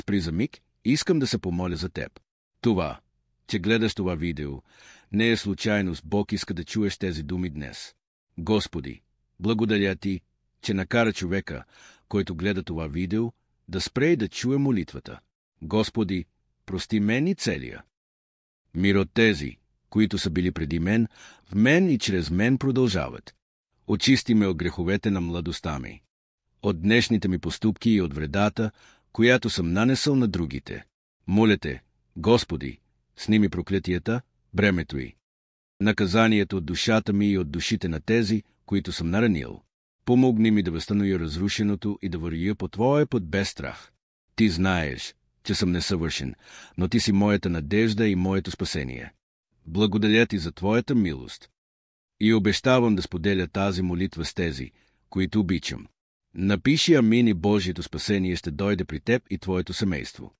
спри за миг, искам да се помоля за теб. Това, че гледаш това видео, не е случайност. Бог иска да чуеш тези думи днес. Господи, благодаря ти, че накара човека, който гледа това видео, да спре и да чуе молитвата. Господи, прости мен и целия мир от тези, които са били преди мен, в мен и чрез мен продължават. Очисти ме от греховете на младостта ми, от днешните ми постъпки и от вредата, която съм нанесъл на другите. Моля те, Господи, сними проклятията, бремето й, наказанието от душата ми и от душите на тези, които съм наранил. Помогни ми да възстановя разрушеното и да вървя по Твоя път без страх. Ти знаеш, че съм несъвършен, но Ти си моята надежда и моето спасение. Благодаря Ти за Твоята милост. И обещавам да споделя тази молитва с тези, които обичам. Напиши амин и Божието спасение ще дойде при теб и твоето семейство.